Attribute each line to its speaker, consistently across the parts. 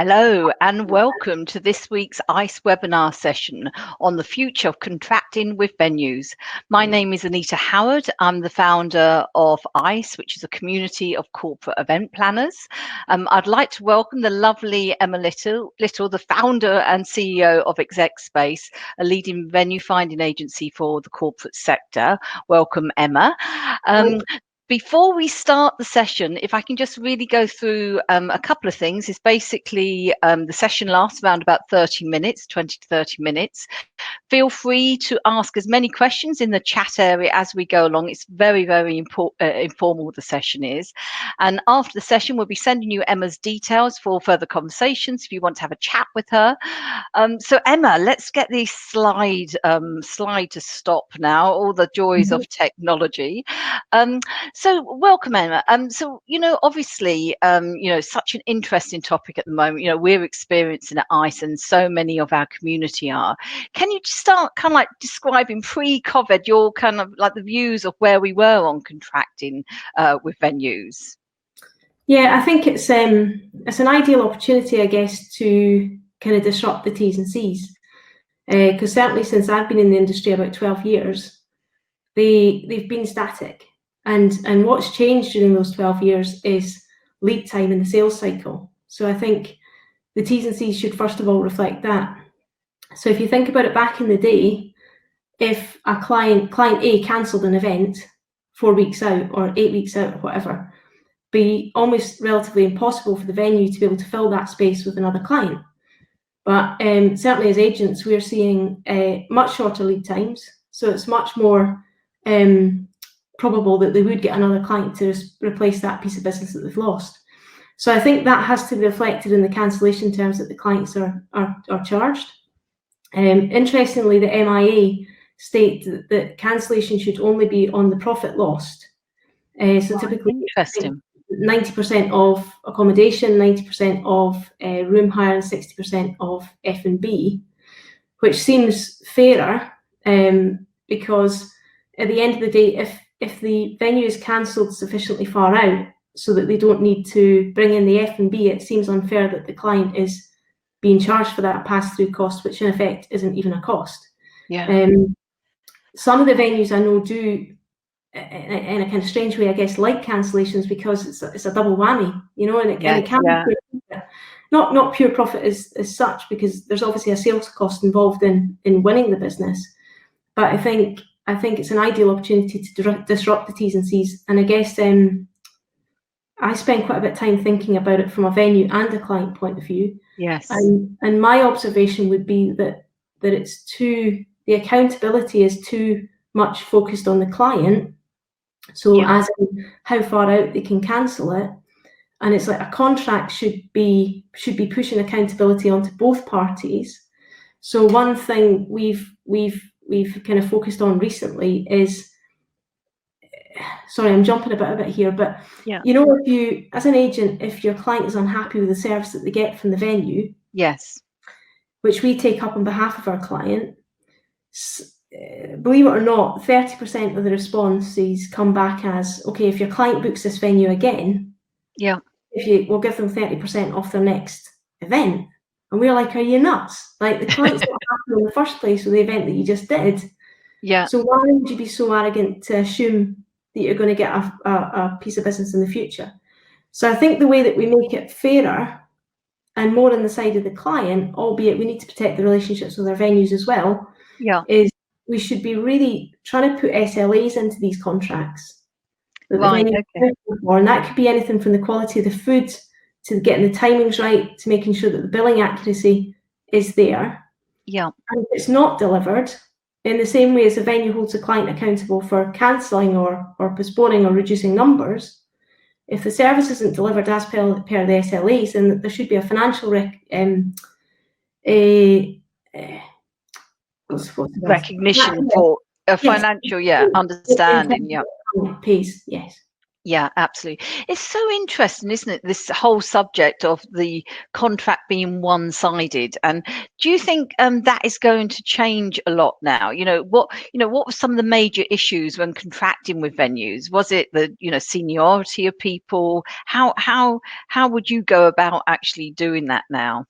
Speaker 1: Hello and welcome to this week's ICE webinar session on the future of contracting with venues. My name is Anita Howard. I'm the founder of ICE, which is a community of corporate event planners. I'd like to welcome the lovely Emma Little, the founder and CEO of ExecSpace, a leading venue finding agency for the corporate sector. Welcome, Emma. Before we start the session, if I can just really go through a couple of things, is basically the session lasts around about 30 minutes, 20 to 30 minutes. Feel free to ask as many questions in the chat area as we go along. It's very, very informal, the session is. And after the session, we'll be sending you Emma's details for further conversations if you want to have a chat with her. So Emma, let's get the slide to stop now, all the joys of technology. So welcome, Emma. So, obviously, such an interesting topic at the moment. We're experiencing at ICE and so many of our community are. Can you start kind of like describing pre-COVID your kind of like the views of where we were on contracting with venues?
Speaker 2: Yeah, I think it's an ideal opportunity, I guess, to kind of disrupt the T's and C's. Because certainly since I've been in the industry about 12 years, they've been static. And what's changed during those 12 years is lead time in the sales cycle. So I think the T's and C's should first of all reflect that. So if you think about it back in the day, if a client A cancelled an event 4 weeks out or 8 weeks out or whatever, be almost relatively impossible for the venue to be able to fill that space with another client. But certainly as agents, we're seeing much shorter lead times. So it's much more probable that they would get another client to replace that piece of business that they've lost. So I think that has to be reflected in the cancellation terms that the clients are charged. Interestingly, the MIAA state that cancellation should only be on the profit lost. So typically, 90% of accommodation, 90% of room hire, and 60% of F&B, which seems fairer because at the end of the day, if the venue is cancelled sufficiently far out so that they don't need to bring in the F&B, it seems unfair that the client is being charged for that pass-through cost, which in effect isn't even a cost.
Speaker 1: Yeah.
Speaker 2: Some of the venues I know do, in a kind of strange way, I guess, like cancellations because it's a double whammy, and it can be not pure profit as such, because there's obviously a sales cost involved in winning the business. But I think it's an ideal opportunity to disrupt the T's and C's. And I guess I spend quite a bit of time thinking about it from a venue and a client point of view.
Speaker 1: Yes.
Speaker 2: And my observation would be that the accountability is too much focused on the client. So as in how far out they can cancel it. And it's like a contract should be pushing accountability onto both parties. So one thing we've kind of focused on recently is, sorry, I'm jumping a bit here, but if you, as an agent, if your client is unhappy with the service that they get from the venue,
Speaker 1: yes,
Speaker 2: which we take up on behalf of our client, believe it or not, 30% of the responses come back as, okay, if your client books this venue again, we'll give them 30% off their next event. And we're like, are you nuts? Like, the client's not happy in the first place with the event that you just did.
Speaker 1: Yeah.
Speaker 2: So why would you be so arrogant to assume that you're going to get a piece of business in the future? So I think the way that we make it fairer and more on the side of the client, albeit we need to protect the relationships with our venues as well, is we should be really trying to put SLAs into these contracts.
Speaker 1: Right, okay.
Speaker 2: And that could be anything from the quality of the food to getting the timings right, to making sure that the billing accuracy is there.
Speaker 1: Yeah.
Speaker 2: And if it's not delivered, in the same way as a venue holds a client accountable for cancelling or postponing or reducing numbers, if the service isn't delivered as per the SLAs, then there should be a financial
Speaker 1: recognition for a financial understanding.
Speaker 2: Piece, yes.
Speaker 1: Yeah, absolutely. It's so interesting, isn't it? This whole subject of the contract being one-sided. And do you think that is going to change a lot now? What were some of the major issues when contracting with venues? Was it the, seniority of people? How would you go about actually doing that now?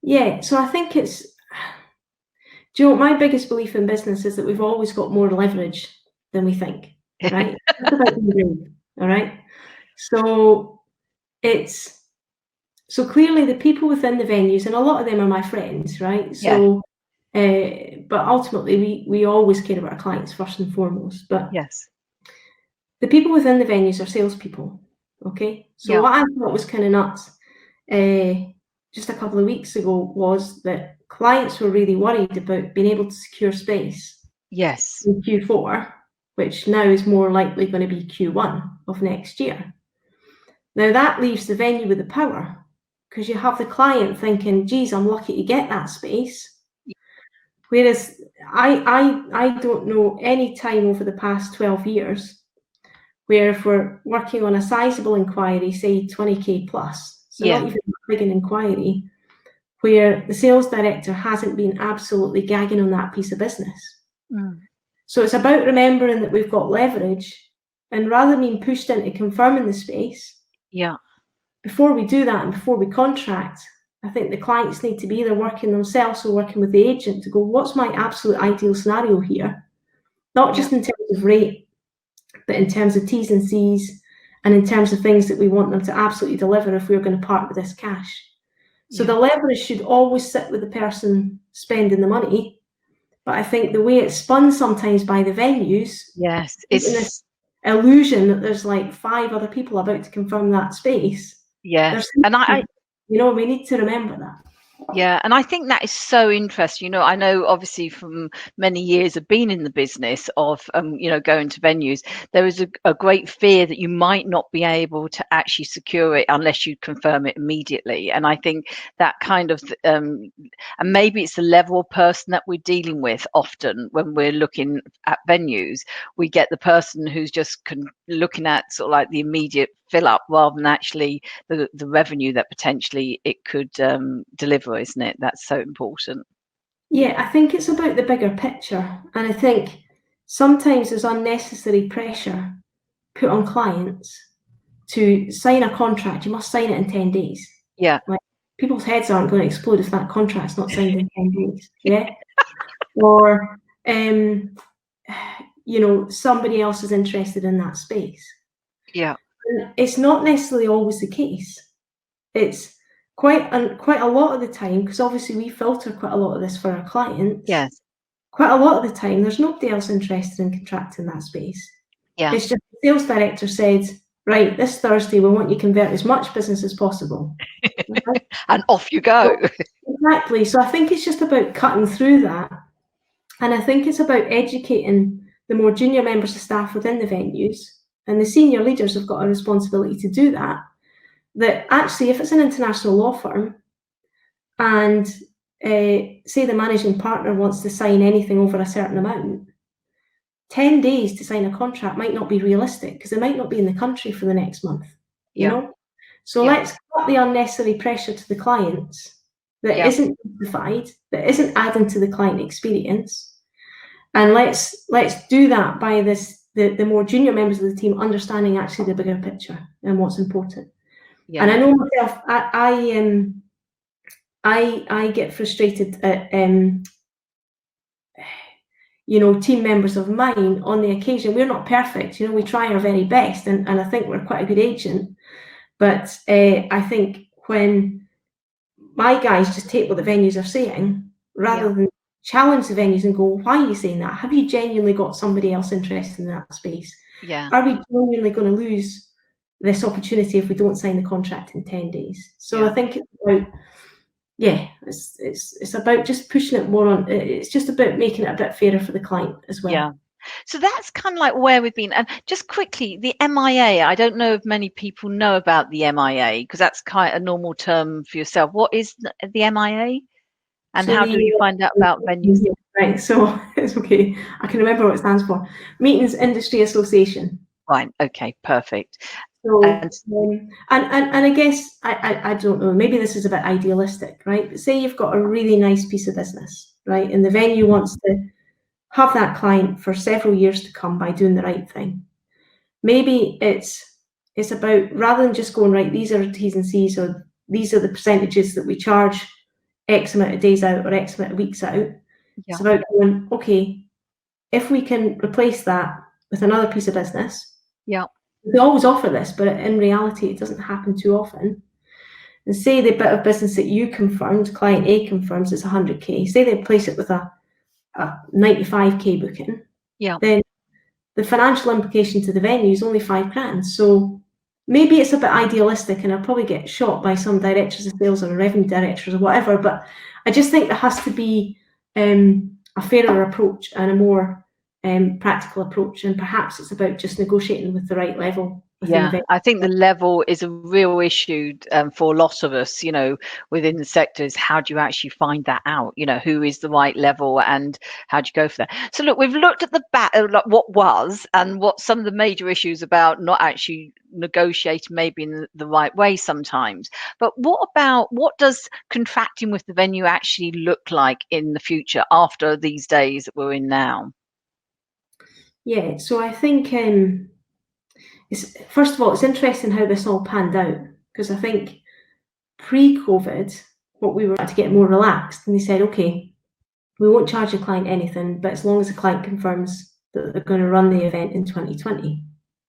Speaker 2: Yeah, so I think do you know what my biggest belief in business is that we've always got more leverage than we think, right? That's about being brave, all right? So so clearly the people within the venues, and a lot of them are my friends, right?
Speaker 1: Yeah.
Speaker 2: So, but ultimately we always care about our clients first and foremost. But
Speaker 1: Yes.
Speaker 2: the people within the venues are salespeople, okay? So
Speaker 1: Yeah.
Speaker 2: what I thought was kind of nuts, just a couple of weeks ago, was that clients were really worried about being able to secure space
Speaker 1: Yes.
Speaker 2: in Q4, which now is more likely going to be Q1 of next year. Now that leaves the venue with the power, because you have the client thinking, geez, I'm lucky to get that space. Whereas I don't know any time over the past 12 years where if we're working on a sizable inquiry, say 20k plus, so
Speaker 1: Yeah.
Speaker 2: not even big an inquiry, where the sales director hasn't been absolutely gagging on that piece of business.
Speaker 1: Mm.
Speaker 2: So it's about remembering that we've got leverage, and rather than being pushed into confirming the space,
Speaker 1: Yeah.
Speaker 2: before we do that and before we contract, I think the clients need to be either working themselves or working with the agent to go, what's my absolute ideal scenario here? Not
Speaker 1: Yeah.
Speaker 2: just in terms of rate, but in terms of T's and C's and in terms of things that we want them to absolutely deliver if we're going to part with this cash. So
Speaker 1: Yeah.
Speaker 2: the leverage should always sit with the person spending the money. But I think the way it's spun sometimes by the venues,
Speaker 1: Yes.
Speaker 2: in this illusion that there's like 5 other people about to confirm that space,
Speaker 1: Yes. And
Speaker 2: we need to remember that.
Speaker 1: yeah, and I think that is so interesting. I know obviously from many years of being in the business of, going to venues, there is a great fear that you might not be able to actually secure it unless you confirm it immediately. And I think that kind of, and maybe it's the level of person that we're dealing with often when we're looking at venues, we get the person who's just looking at sort of like the immediate fill up rather than actually the revenue that potentially it could deliver, isn't it? That's so important.
Speaker 2: Yeah, I think it's about the bigger picture. And I think sometimes there's unnecessary pressure put on clients to sign a contract. You must sign it in 10 days.
Speaker 1: Yeah.
Speaker 2: Like, people's heads aren't going to explode if that contract's not signed in 10 days. Yeah. Or, somebody else is interested in that space.
Speaker 1: Yeah.
Speaker 2: And it's not necessarily always the case. It's quite a lot of the time, because obviously we filter quite a lot of this for our clients.
Speaker 1: Yes.
Speaker 2: Quite a lot of the time, there's nobody else interested in contracting that space.
Speaker 1: Yeah.
Speaker 2: It's just the sales director said, right, this Thursday we want you to convert as much business as possible. Okay?
Speaker 1: And off you go.
Speaker 2: Exactly. So I think it's just about cutting through that. And I think it's about educating the more junior members of staff within the venues, and the senior leaders have got a responsibility to do that. That actually, if it's an international law firm and say the managing partner wants to sign anything over a certain amount, 10 days to sign a contract might not be realistic because they might not be in the country for the next month,
Speaker 1: Yeah.
Speaker 2: So
Speaker 1: Yeah.
Speaker 2: let's cut the unnecessary pressure to the clients that
Speaker 1: Yeah.
Speaker 2: isn't justified, that isn't adding to the client experience. And let's do that by the more junior members of the team understanding actually the bigger picture and what's important.
Speaker 1: Yeah.
Speaker 2: And I know myself, I get frustrated at team members of mine on the occasion. We're not perfect, we try our very best, and I think we're quite a good agent. But I think when my guys just take what the venues are saying, rather than challenge the venues and go, why are you saying that? Have you genuinely got somebody else interested in that space?
Speaker 1: Yeah.
Speaker 2: Are we genuinely going to lose this opportunity if we don't sign the contract in 10 days? So
Speaker 1: Yeah.
Speaker 2: I think it's about, it's about just pushing it more on. It's just about making it a bit fairer for the client as well.
Speaker 1: Yeah. So that's kind of like where we've been. And just quickly, the MIA, I don't know if many people know about the MIA because that's quite a normal term for yourself. What is the MIA? And
Speaker 2: So
Speaker 1: how do you find out about venues?
Speaker 2: Right, so it's okay. I can remember what it stands for. Meetings Industry Association.
Speaker 1: Right. Okay. Perfect.
Speaker 2: So,
Speaker 1: And
Speaker 2: and I guess I don't know, maybe this is a bit idealistic, right? But say you've got a really nice piece of business, right? And the venue wants to have that client for several years to come by doing the right thing. Maybe it's about, rather than just going, right, these are T's and C's, or these are the percentages that we charge X amount of days out or X amount of weeks out. It's about going, okay, if we can replace that with another piece of business. We always offer this, but in reality, it doesn't happen too often. And say the bit of business that you confirmed, client A confirms it's 100K, say they place it with a 95K booking, then the financial implication to the venue is only £5,000. So maybe it's a bit idealistic, and I'll probably get shot by some directors of sales or revenue directors or whatever, but I just think there has to be a fairer approach and a more practical approach, and perhaps it's about just negotiating with the right level.
Speaker 1: I think the level is a real issue for a lot of us, within the sectors. How do you actually find that out? Who is the right level, and how do you go for that? So look, we've looked at the like what was, and what some of the major issues about not actually negotiating maybe in the right way sometimes. But what does contracting with the venue actually look like in the future after these days that we're in now?
Speaker 2: Yeah, so I think first of all, it's interesting how this all panned out, because I think pre-COVID, what we were to get more relaxed, and they said, okay, we won't charge the client anything, but as long as the client confirms that they're going to run the event in 2020.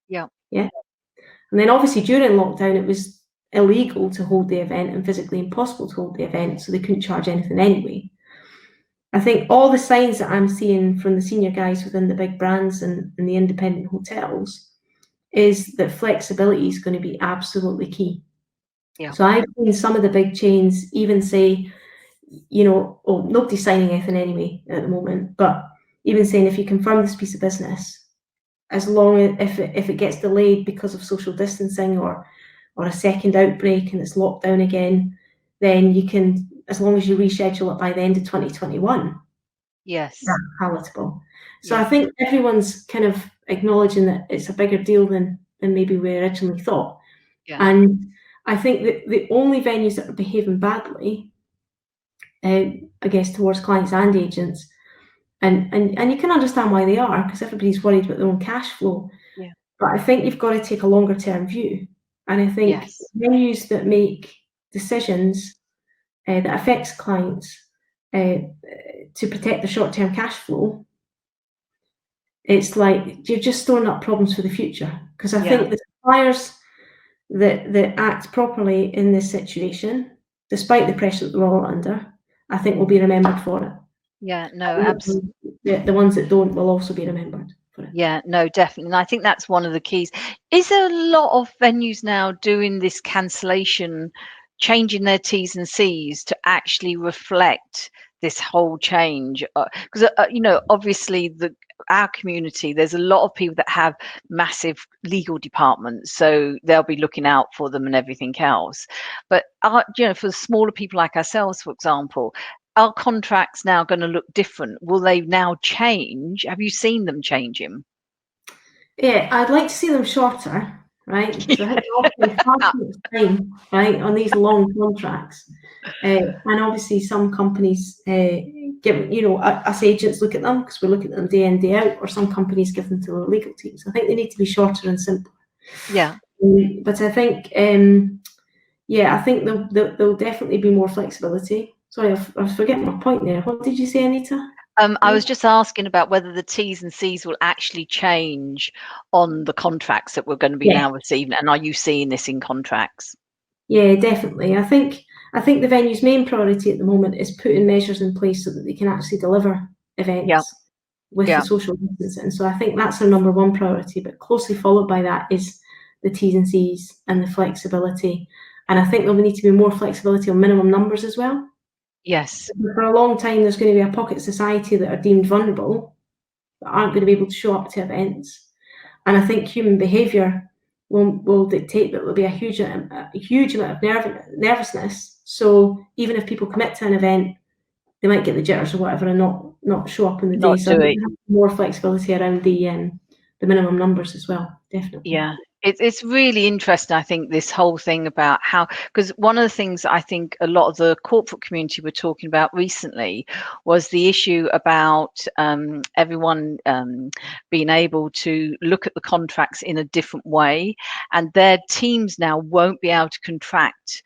Speaker 2: Yeah. And then obviously during lockdown, it was illegal to hold the event and physically impossible to hold the event, so they couldn't charge anything anyway. I think all the signs that I'm seeing from the senior guys within the big brands and the independent hotels is that flexibility is going to be absolutely key. So I've seen some of the big chains even say, nobody's signing anything anyway at the moment, but even saying, if you confirm this piece of business, as long as if it gets delayed because of social distancing or a second outbreak and it's locked down again, then you can, as long as you reschedule it by the end of 2021. That's palatable. So I think everyone's kind of acknowledging that it's a bigger deal than maybe we originally thought. And I think that the only venues that are behaving badly, I guess, towards clients and agents, and you can understand why they are, because everybody's worried about their own cash flow. But I think you've got to take a longer term view. And I think venues that make decisions that affects clients to protect the short term cash flow, it's like you're just storing up problems for the future. Because I think the suppliers that act properly in this situation, despite the pressure that they're all under, I think will be remembered for it. Absolutely. The ones that don't will also be remembered for it.
Speaker 1: Definitely. And I think that's one of the keys. Is there a lot of venues now doing this cancellation, changing their T's and C's to actually reflect this whole change? Because obviously our community, there's a lot of people that have massive legal departments, so they'll be looking out for them and everything else. But for smaller people like ourselves, for example, are contracts now going to look different? Will they now change? Have you seen them changing?
Speaker 2: Yeah, I'd like to see them shorter, right? Because I think often far too much time, right, on these long contracts. And obviously some companies give, us agents look at them because we look at them day in, day out, or some companies give them to the legal teams. I think they need to be shorter and simpler. But I think, I think there'll definitely be more flexibility. Sorry, I was forgetting my point there. What did you say, Anita?
Speaker 1: I was just asking about whether the T's and C's will actually change on the contracts that we're going to be now receiving, and are you seeing this in contracts?
Speaker 2: Yeah, definitely. I think the venue's main priority at the moment is putting measures in place so that they can actually deliver events with the social distancing. So I think that's our number one priority, but closely followed by that is the T's and C's and the flexibility. And I think there'll need to be more flexibility on minimum numbers as well. For a long time, there's going to be a pocket society that are deemed vulnerable, that aren't going to be able to show up to events. And I think human behaviour will dictate that there'll be a huge amount of nervousness. So even if people commit to an event, they might get the jitters or whatever and not show up on the day. So I think more flexibility around the minimum numbers as well. definitely.
Speaker 1: Yeah, it's really interesting, I think, this whole thing about how, because one of the things I think a lot of the corporate community were talking about recently was the issue about everyone being able to look at the contracts in a different way, and their teams now won't be able to contract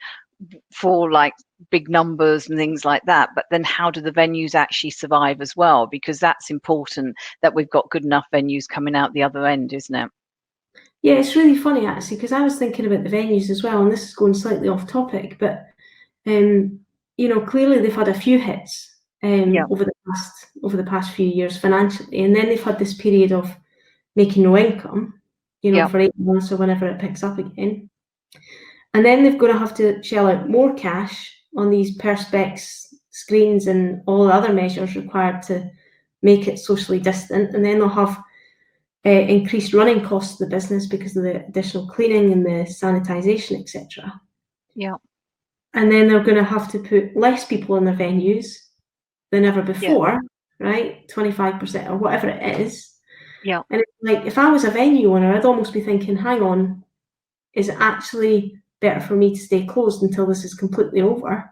Speaker 1: for like big numbers and things like that. But then how do the venues actually survive as well? Because that's important, that we've got good enough venues coming out the other end, isn't it?
Speaker 2: Yeah, it's really funny actually, because I was thinking about the venues as well, and this is going slightly off topic, but clearly they've had a few hits
Speaker 1: Yeah.
Speaker 2: over the past few years financially, and then they've had this period of making no income,
Speaker 1: Yeah.
Speaker 2: for 8 months or whenever it picks up again. And then they're going to have to shell out more cash on these perspex screens and all the other measures required to make it socially distant. And then they'll have increased running costs of the business because of the additional cleaning and the sanitisation, etc.
Speaker 1: Yeah.
Speaker 2: And then they're going to have to put less people in their venues than ever before, right? 25% or whatever it is.
Speaker 1: Yeah.
Speaker 2: And it's like, if I was a venue owner, I'd almost be thinking, hang on, is it actually better for me to stay closed until this is completely over?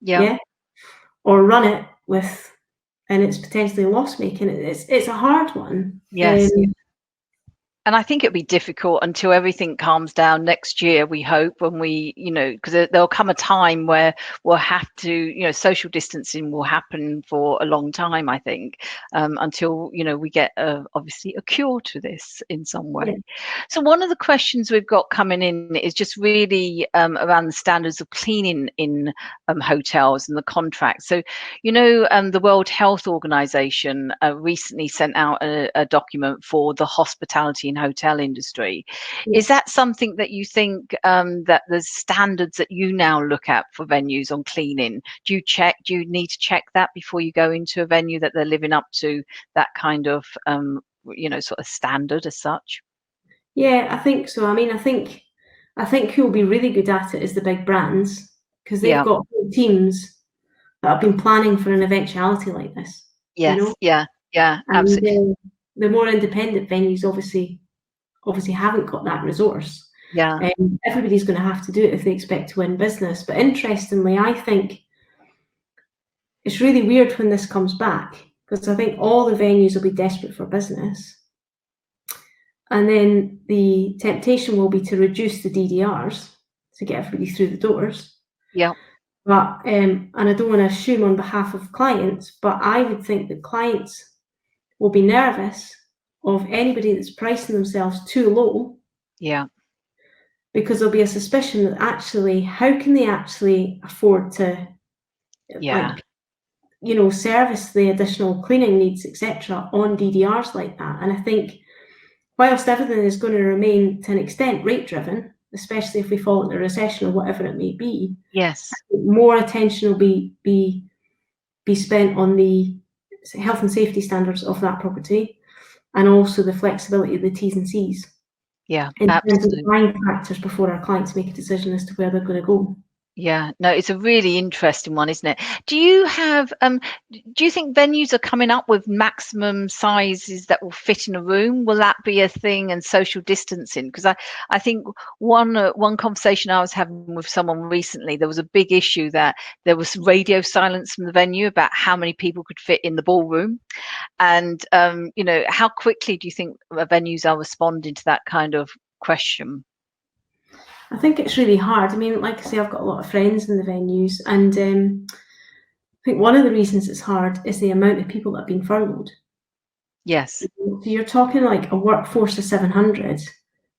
Speaker 1: Yeah.
Speaker 2: Or run it with, and it's potentially loss making. It's a hard one.
Speaker 1: Yes. And I think it'll be difficult until everything calms down next year, we hope, when we, because there'll come a time where we'll have to, social distancing will happen for a long time, I think, until, we get obviously a cure to this in some way.
Speaker 2: Yeah.
Speaker 1: So one of the questions we've got coming in is just really around the standards of cleaning in hotels and the contracts. So, the World Health Organization recently sent out a document for the hospitality and hotel industry. Is that something that you think that there's standards that you now look at for venues on cleaning? Do you need to check that before you go into a venue, that they're living up to that kind of sort of standard as such?
Speaker 2: Yeah, I think so. I mean, I think who'll be really good at it is the big brands, because they've got teams that have been planning for an eventuality like this.
Speaker 1: Yes. Yeah,
Speaker 2: and
Speaker 1: absolutely.
Speaker 2: The more independent venues obviously haven't got that resource.
Speaker 1: Yeah.
Speaker 2: Everybody's going to have to do it if they expect to win business. But interestingly, I think it's really weird when this comes back, because I think all the venues will be desperate for business. And then the temptation will be to reduce the DDRs to get everybody through the doors.
Speaker 1: Yeah.
Speaker 2: But and I don't want to assume on behalf of clients, but I would think that clients will be nervous of anybody that's pricing themselves too low.
Speaker 1: Yeah.
Speaker 2: Because there'll be a suspicion that actually, how can they actually afford to, service the additional cleaning needs, etc., on DDRs like that? And I think, whilst everything is going to remain to an extent rate driven, especially if we fall into a recession or whatever it may be,
Speaker 1: yes,
Speaker 2: more attention will be spent on the health and safety standards of that property, and also the flexibility of the T's and C's.
Speaker 1: Yeah,
Speaker 2: in
Speaker 1: absolutely.
Speaker 2: terms of buying factors before our clients make a decision as to where they're going to go.
Speaker 1: Yeah, no, it's a really interesting one, isn't it? Do you have, do you think venues are coming up with maximum sizes that will fit in a room? Will that be a thing, and social distancing? Because I think one conversation I was having with someone recently, there was a big issue that there was radio silence from the venue about how many people could fit in the ballroom. And, how quickly do you think venues are responding to that kind of question?
Speaker 2: I think it's really hard. I mean, like I say, I've got a lot of friends in the venues, and I think one of the reasons it's hard is the amount of people that have been furloughed.
Speaker 1: Yes.
Speaker 2: So you're talking like a workforce of 700,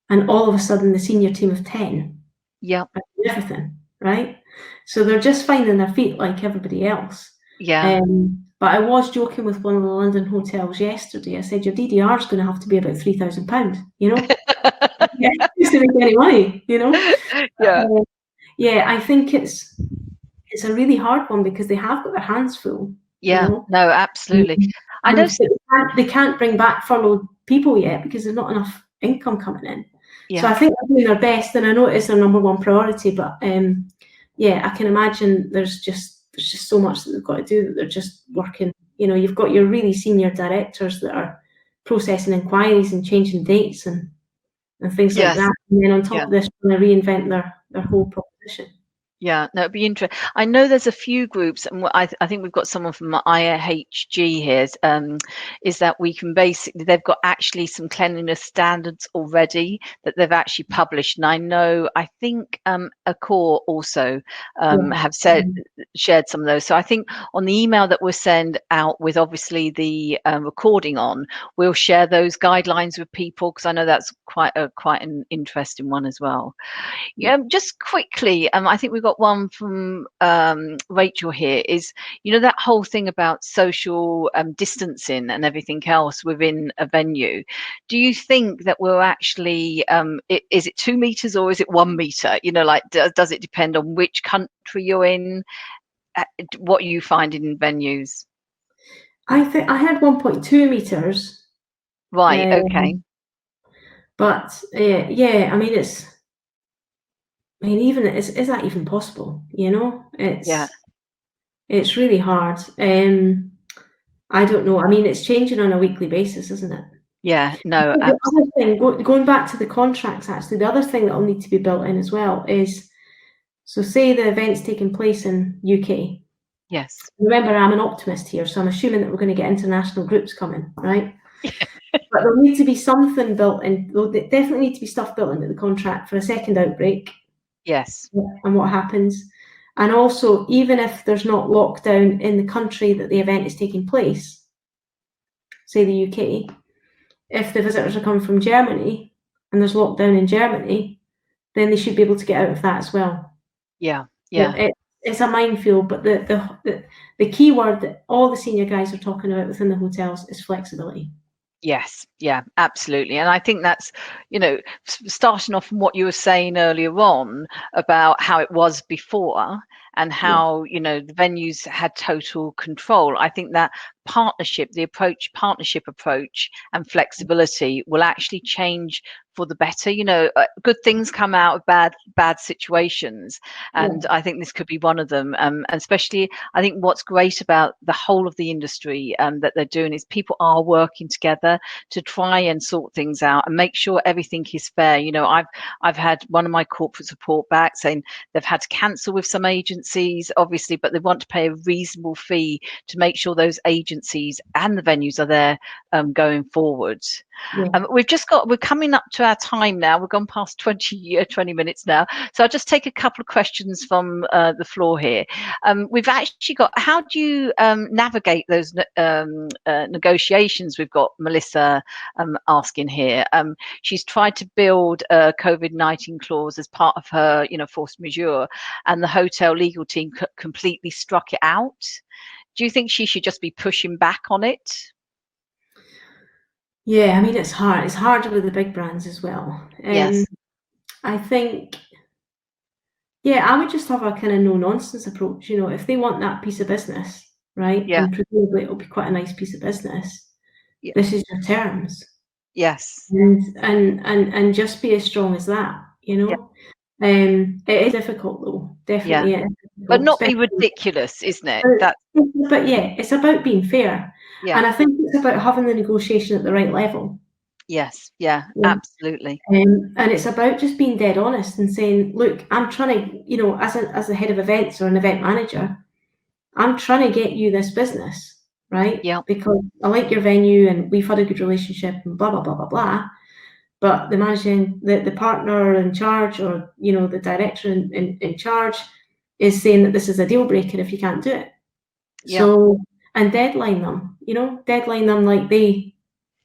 Speaker 2: and all of a sudden the senior team of 10.
Speaker 1: Yeah.
Speaker 2: Everything, right? So they're just finding their feet like everybody else.
Speaker 1: Yeah.
Speaker 2: But I was joking with one of the London hotels yesterday. I said, your DDR is going to have to be about £3,000, just to make any money,
Speaker 1: Yeah.
Speaker 2: Yeah, I think it's a really hard one because they have got their hands full.
Speaker 1: Yeah, no, absolutely. I know
Speaker 2: they can't bring back furloughed people yet because there's not enough income coming in.
Speaker 1: Yeah.
Speaker 2: So I think they're doing their best, and I know it is their number one priority, but I can imagine there's just so much that they've got to do, that they're just working. You've got your really senior directors that are processing inquiries and changing dates, and and things like
Speaker 1: Yes.
Speaker 2: that. And then on top
Speaker 1: Yeah.
Speaker 2: of this, trying to reinvent their whole proposition.
Speaker 1: Yeah, no, it'd be interesting. I know there's a few groups, and I think we've got someone from IHG here. Is that we can basically, they've got actually some cleanliness standards already that they've actually published, and I think Accor also have shared some of those. So I think on the email that we'll send out with obviously the recording on, we'll share those guidelines with people, because I know that's quite an interesting one as well. Just quickly, I think we've got one from Rachel here. Is that whole thing about social distancing and everything else within a venue? Do you think that we're actually is it 2 meters or is it 1 meter? Like does it depend on which country you're in? What you find in venues?
Speaker 2: I think I had 1.2 meters.
Speaker 1: Right. Okay.
Speaker 2: But yeah, I mean, even is that even possible? It's really hard. I don't know. I mean, it's changing on a weekly basis, isn't it?
Speaker 1: Yeah. No.
Speaker 2: The other thing, going back to the contracts, actually, the other thing that will need to be built in as well is, so say the event's taking place in UK.
Speaker 1: Yes.
Speaker 2: Remember, I'm an optimist here, so I'm assuming that we're going to get international groups coming, right? But there'll need to be something built in. There'll definitely need to be stuff built into the contract for a second outbreak.
Speaker 1: Yes.
Speaker 2: And what happens. And also, even if there's not lockdown in the country that the event is taking place, say the UK, if the visitors are coming from Germany and there's lockdown in Germany, then they should be able to get out of that as well.
Speaker 1: Yeah. Yeah.
Speaker 2: It's a minefield, but the key word that all the senior guys are talking about within the hotels is flexibility.
Speaker 1: Yes, yeah, absolutely. And I think that's, starting off from what you were saying earlier on about how it was before and how, the venues had total control. I think that partnership approach and flexibility will actually change for the better. Good things come out of bad situations, and I think this could be one of them. And especially, I think what's great about the whole of the industry that they're doing is people are working together to try and sort things out and make sure everything is fair. I've had one of my corporates report back saying they've had to cancel with some agencies, obviously, but they want to pay a reasonable fee to make sure those agencies and the venues are there going forward. We're coming up to our time now. We've gone past 20 minutes now. So I'll just take a couple of questions from the floor here. We've actually got, how do you navigate those negotiations? We've got Melissa asking here. She's tried to build a COVID-19 clause as part of her, force majeure, and the hotel legal team completely struck it out. Do you think she should just be pushing back on it?
Speaker 2: Yeah, I mean, it's hard. It's harder with the big brands as well.
Speaker 1: Yes.
Speaker 2: I think, I would just have a kind of no-nonsense approach. If they want that piece of business, right?
Speaker 1: Yeah.
Speaker 2: And presumably it'll be quite a nice piece of business. Yeah. This is your terms.
Speaker 1: Yes.
Speaker 2: And just be as strong as that, Yeah. It is difficult though, definitely.
Speaker 1: Yeah. But not be ridiculous, isn't it?
Speaker 2: But yeah, it's about being fair. Yeah. And I think it's about having the negotiation at the right level.
Speaker 1: Yes, yeah, absolutely.
Speaker 2: And it's about just being dead honest and saying, look, I'm trying to, as a head of events or an event manager, I'm trying to get you this business, right?
Speaker 1: Yeah.
Speaker 2: Because I like your venue and we've had a good relationship and blah, blah, blah, blah, blah. But the partner in charge, or the director in charge, is saying that this is a deal breaker if you can't do it. Yeah. So, and deadline them, like they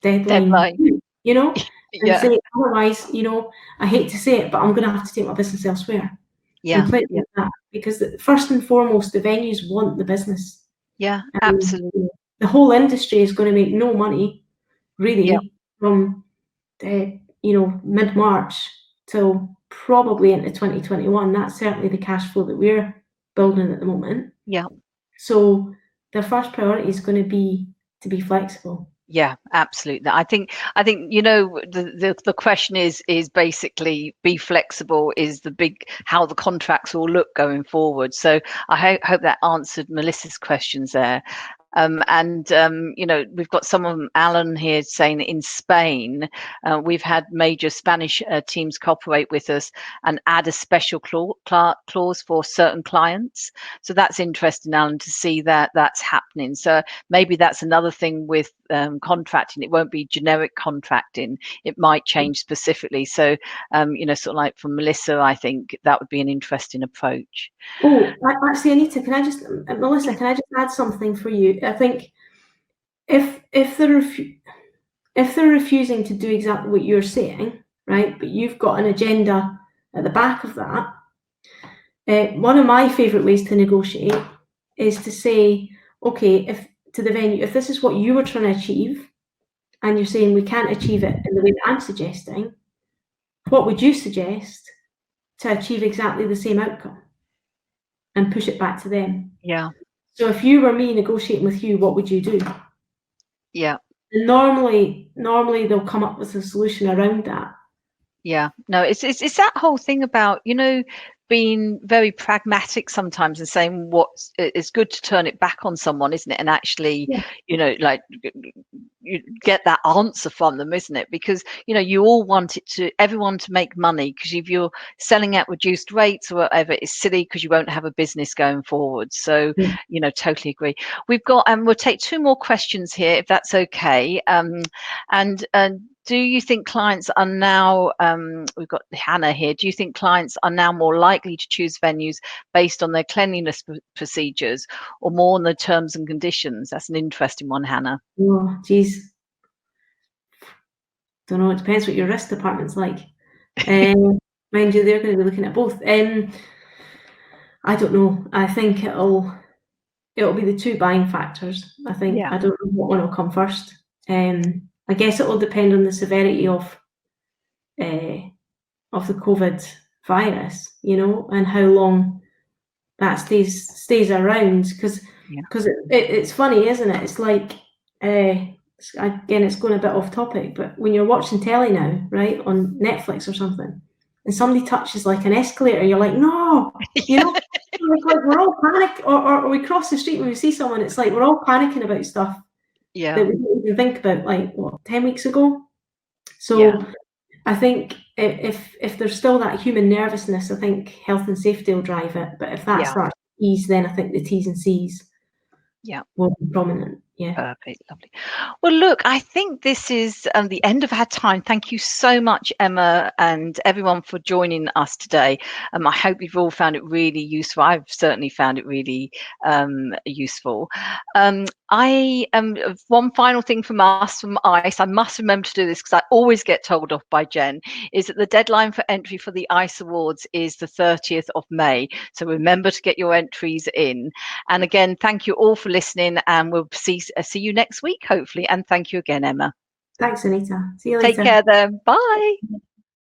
Speaker 2: deadline. You, and say, otherwise, I hate to say it, but I'm going to have to take my business elsewhere.
Speaker 1: Yeah.
Speaker 2: And play it like that, because first and foremost, the venues want the business.
Speaker 1: Yeah, absolutely.
Speaker 2: The whole industry is going to make no money, really, from mid-March till probably into 2021. That's certainly the cash flow that we're building at the moment.
Speaker 1: Yeah.
Speaker 2: So their first priority is going to be flexible.
Speaker 1: Yeah, absolutely. I think the question is basically be flexible is the big, how the contracts will look going forward. So I hope that answered Melissa's questions there. We've got someone, Alan here, saying in Spain, we've had major Spanish teams cooperate with us and add a special clause for certain clients. So that's interesting, Alan, to see that that's happening. So maybe that's another thing with contracting. It won't be generic contracting. It might change specifically. So, sort of like from Melissa, I think that would be an interesting approach.
Speaker 2: Oh, actually, Anita, Melissa, can I just add something for you? I think if they're refusing to do exactly what you're saying, right, but you've got an agenda at the back of that, one of my favourite ways to negotiate is to say, okay, if to the venue, if this is what you were trying to achieve, and you're saying we can't achieve it in the way that I'm suggesting, what would you suggest to achieve exactly the same outcome? And push it back to them.
Speaker 1: Yeah.
Speaker 2: So if you were me negotiating with you, what would you do?
Speaker 1: Yeah.
Speaker 2: And normally they'll come up with a solution around that.
Speaker 1: Yeah. No, it's that whole thing about, being very pragmatic sometimes and saying it's good to turn it back on someone, isn't it? And actually, like you get that answer from them, isn't it? Because you all want everyone to make money, because if you're selling at reduced rates or whatever, it's silly because you won't have a business going forward. So totally agree. We've got we'll take 2 more questions here if that's okay. Do you think clients are now, we've got Hannah here, do you think clients are now more likely to choose venues based on their cleanliness procedures or more on the terms and conditions? That's an interesting one, Hannah.
Speaker 2: Oh, geez. Don't know, it depends what your risk department's like. Mind you, they're going to be looking at both. I don't know. I think it'll be the 2 buying factors. I think, I don't know what one will come first. I guess it will depend on the severity of the COVID virus, and how long that stays around. Because it's funny, isn't it? It's like again, it's going a bit off topic, but when you're watching telly now, right, on Netflix or something, and somebody touches like an escalator, you're like, no, like we're all panic, or we cross the street when we see someone. It's like we're all panicking about stuff. That we didn't even think about, like, 10 weeks ago. So I think if there's still that human nervousness, I think health and safety will drive it. But if that starts to ease, then I think the T's and C's will be prominent. Yeah.
Speaker 1: Perfect. Lovely. Well, look, I think this is the end of our time. Thank you so much, Emma, and everyone for joining us today. I hope you've all found it really useful. I've certainly found it really useful. One final thing from us, from ICE, I must remember to do this because I always get told off by Jen, is that the deadline for entry for the ICE Awards is the 30th of May. So remember to get your entries in. And again, thank you all for listening, and we'll see you next week, hopefully. And thank you again, Emma.
Speaker 2: Thanks, Anita. See you later.
Speaker 1: Take care then. Bye.